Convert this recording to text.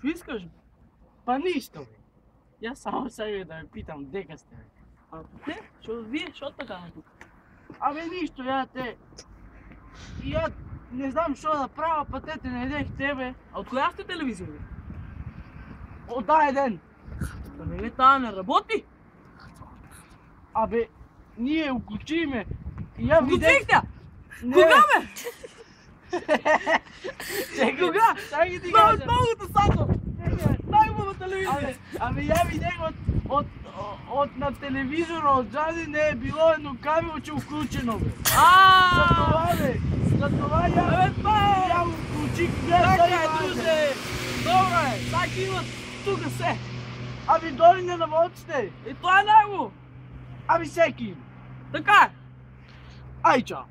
искаш? Па нищо, бе. Јас само сега да ме питам дека сте, бе. А те, вие, шо така на тук? Абе ништо, ја не знам шо да правя, па те не дех тебе. А от која сте телевизија, бе? Од таа ден. Па нели таа не работи? Абе, ние уклучиме. И ја видех... Уклучихте? Кога, бе? Чекай, Кога? чакай ти кажам. Многото сакам! Најубава телевизија! Абе ја видех од на телевизорот отзади не е било едно камилче уклучено, бе. За това, бе. За това ја уклучих. Така друже! Добро е, така имат тука се. Абе дори не наводите. И тоа е него. Абе секи. Така е. Ај чао.